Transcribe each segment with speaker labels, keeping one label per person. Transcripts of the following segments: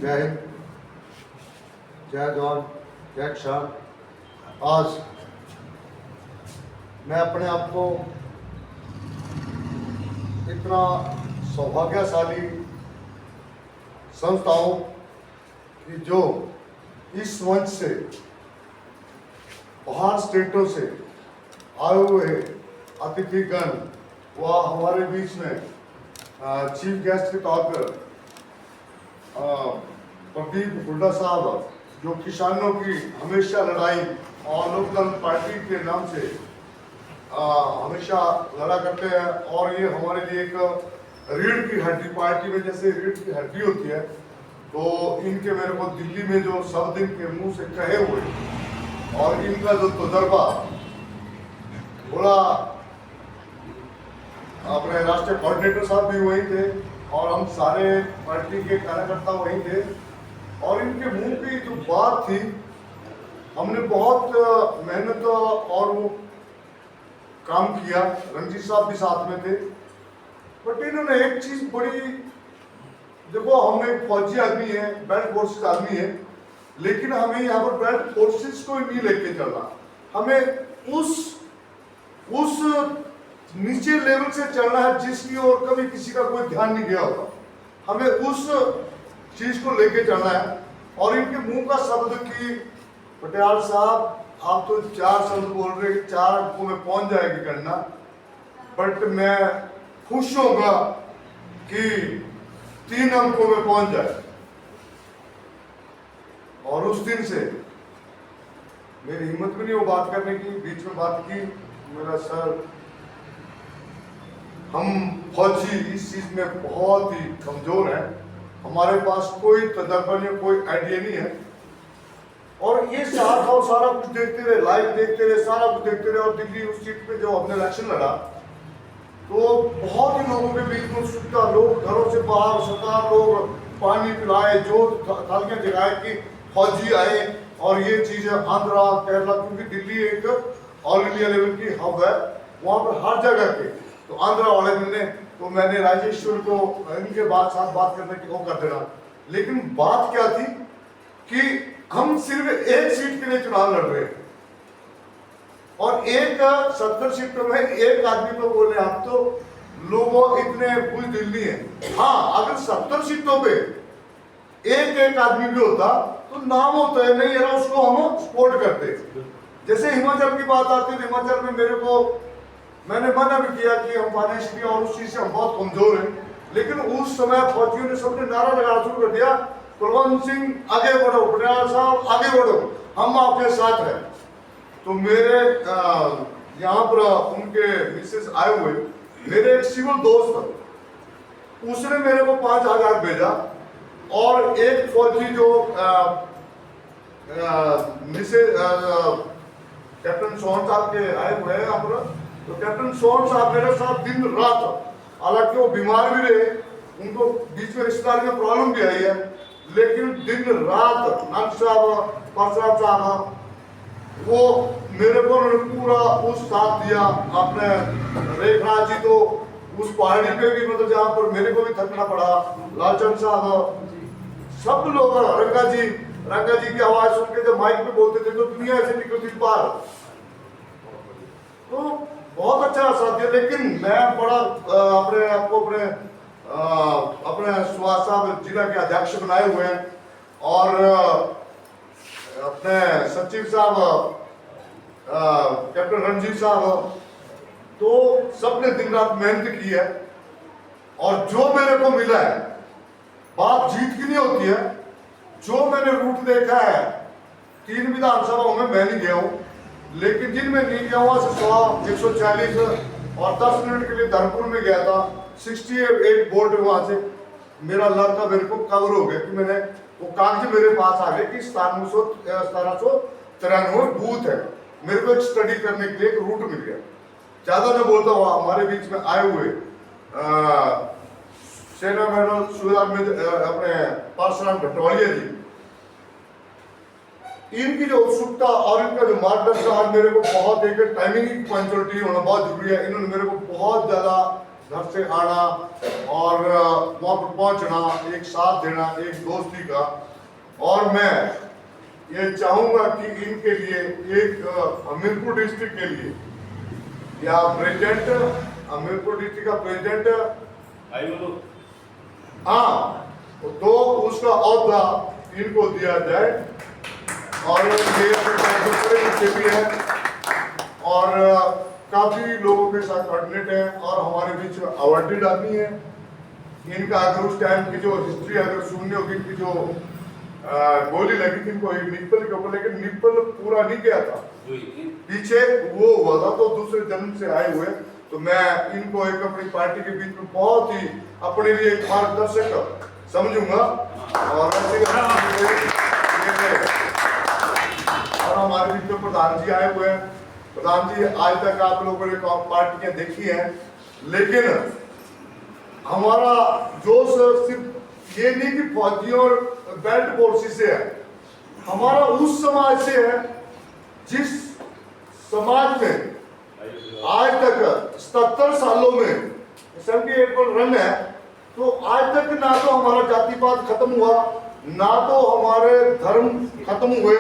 Speaker 1: जय हिंद, जय जवान, जय किसान। आज मैं अपने आप को इतना सौभाग्यशाली समझता हूँ कि जो इस मंच से बाहर स्टेटों से आए हुए अतिथिगण व हमारे बीच में चीफ गेस्ट के तौर पर प्रदीप हुड्डा साहब, जो किसानों की हमेशा लड़ाई और लोकल पार्टी के नाम से हमेशा लड़ा करते हैं, और ये हमारे लिए एक रीढ़ की हड्डी, पार्टी में जैसे रीढ़ की हड्डी होती है, तो इनके मेरे को दिल्ली में जो शब्द इनके मुंह से कहे हुए और इनका जो तजुर्बा थोड़ा, अपने राष्ट्रीय कोऑर्डिनेटर साहब भी वहीं थे और हम सारे पार्टी के कार्यकर्ता वहीं थे, और इनके मुंह की जो बात थी, हमने बहुत मेहनत और वो काम किया। रंजीत साहब भी साथ में थे, बट इन्होंने एक चीज बड़ी, देखो हम एक फौजी आदमी है, बेल्ट फोर्सेस आदमी है, लेकिन हमें यहाँ पर बेल्ट फोर्सेस को नहीं लेके चलना, हमें उस नीचे लेवल से चलना है जिसकी ओर कभी किसी का कोई ध्यान नहीं गया होगा। हमें उस चीज को लेके चलना है। और इनके मुंह का शब्द कि पटियाल साहब आप तो 4 शब्द बोल रहे, 4 अंकों में पहुंच जाएगी करना, बट मैं खुश होगा कि 3 अंकों में पहुंच जाए। और उस दिन से मेरी हिम्मत भी नहीं वो बात करने की, बीच में बात की, मेरा सर, हम फौजी इस चीज में बहुत ही कमजोर हैं, हमारे पास कोई तजर्बा नहीं, कोई आइडिया नहीं है। और ये सारा कुछ देखते रहे, लाइव देखते रहे, सारा कुछ देखते रहे। और दिल्ली उस सीट पे जब हमने इलेक्शन लड़ा तो बहुत ही लोगों के बीच में उत्सुकता, लोग घरों से बाहर, सरकार लोग पानी पिलाए, जो थालियां जगाए कि फौजी आए। और ये चीज आंध्रा, केरला, क्योंकि दिल्ली एक ऑल इंडिया लेवल की हब है, वहां पर हर जगह के, तो आंध्रा वाले ने, तो मैंने राजेश्वर को इनके साथ बात करने की वो कर देना। लेकिन बात क्या थी कि हम सिर्फ एक सीट के लिए चुनाव लड़ रहे हैं, और एक 70 सीटों में एक आदमी को बोले आप तो लोगों इतने बुजदिल नहीं है। हाँ, अगर 70 सीटों पे एक आदमी भी होता तो नाम होता है, नहीं है उसको हम सपोर्ट करते। जैसे हिमाचल की बात आती है, हिमाचल में मैंने मना भी किया कि हम फाइनेंशियली और उस चीज से हम बहुत कमजोर हैं, लेकिन उस समय फौजियों ने सबने नारा लगाना शुरू कर दिया, कुलवंत सिंह आगे बढ़ो, पटियाल साहब आगे बढ़ो, हम आपके साथ हैं। तो मेरे यहाँ पर उनके मिसेस आए हुए, मेरे एक सिविल दोस्त, उसने मेरे को 5000 भेजा, और एक फौजी जो मिसेस कैप्टन सोहन साहब के आए हुए हैं यहाँ पर, तो कैप्टन सोहन साहब मेरे साथ दिन रात, हालांकि वो बीमार भी रहे, उनको बीच में रिश्तेदारी में प्रॉब्लम भी आई है, लेकिन दिन रात नंद साहब, परशुराम साहब, वो मेरे को पूरा उस साथ दिया। आपने रेखराज जी तो उस पहाड़ी पे भी, मतलब जहाँ पर मेरे को भी थकना पड़ा, लालचंद साहब, सब लोग, रंगा जी की आवाज सुन के जब माइक पे बोलते थे तो दुनिया ऐसे निकलती थी बाहर। तो बहुत अच्छा साथी है। लेकिन मैं बड़ा अपने आप को अपने सुभाष साहब जिला के अध्यक्ष बनाए हुए हैं, और अपने सचिव साहब कैप्टन रंजीत साहब, तो सबने दिन रात मेहनत की है। और जो मेरे को मिला है, बात जीत की नहीं होती है, जो मैंने रूट देखा है 3 विधानसभाओं में मैं नहीं गया हूँ, लेकिन जिनमें नहीं गया हुआ 140 और 10 मिनट के लिए धर्मपुर में गया था, 68 बोर्ड वहां से मेरा लड़का मेरे को कवर हो गया कि मैंने वो कागज मेरे पास आ गए कि 1793 बूथ है, मेरे को एक स्टडी करने के लिए एक रूट मिल गया। ज्यादा मैं बोलता हुआ, हमारे बीच में आए हुए सेना मेडल सूबेदार में अपने परशुराम भटौलिया जी, इनकी जो उत्सुकता और इनका जो मार्गदर्शन आज मेरे को बहुत, एक टाइमिंग की पंक्चुअलिटी होना बहुत जरूरी है, इन्होंने मेरे को बहुत ज्यादा घर से आना और वहाँ पर पहुँचना, एक साथ देना, एक दोस्ती का। और मैं ये चाहूँगा कि इनके लिए एक हमीरपुर डिस्ट्रिक्ट के लिए या प्रेसिडेंट, हमीरपुर डिस्ट्रिक्ट का प्रेसिडेंट, हाँ, तो उसका औहदा इनको दिया जाए। और ये भी है और काफी लोगों के साथ कोऑर्डिनेट है और हमारे बीच अवार्डेड आदमी है। इनका अगर उस टाइम की जो हिस्ट्री अगर सुनने होगी, इनकी जो गोली लगी थी इनको निप्पल के ऊपर, लेकिन निप्पल पूरा नहीं गया था, पीछे वो हुआ था, तो दूसरे जन्म से आए हुए। तो मैं इनको एक अपनी पार्टी के बीच में बहुत ही अपने लिए एक मार्गदर्शक समझूंगा। और और हमारे बीच में प्रधान जी आए हुए हैं। प्रधान जी, आज तक आप लोगों ने पार्टियां देखी हैं, लेकिन हमारा जोश सिर्फ ये नहीं कि फौजियों और बेल्ट फोर्सेस से है, हमारा उस समाज से है जिस समाज में आज तक 77 सालों में रन है, तो आज तक ना तो हमारा जातिवाद खत्म हुआ, ना तो हमारे धर्म खत्म हुए,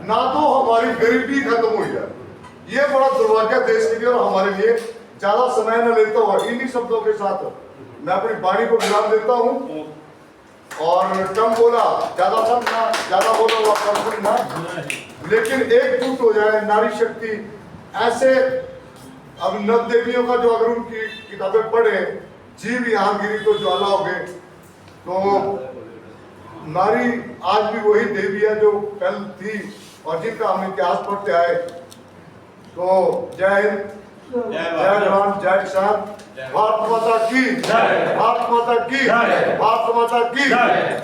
Speaker 1: ना तो हमारी गरीबी खत्म हुई है। ये बड़ा दुर्भाग्य देश के लिए और हमारे लिए। ज्यादा समय न लेता हुआ इन्हीं शब्दों के साथ मैं अपनी वाणी को विराम देता हूँ। और कम बोला ज्यादा समझना, ज्यादा बोला हुआ कम सुनना, लेकिन एकजुट हो जाए नारी शक्ति। ऐसे अब नव देवियों का जो अगर उनकी किताबें पढ़े, जीव यहाँ गिरी तो ज्वाला हो गए, तो नारी आज भी वही देवी है जो कल थी और जिनका हम इतिहास पढ़ते आए। तो जय हिंद, जय जवान, जय किसान, भारत माता की जय, भारत माता की जय, भारत माता की जय।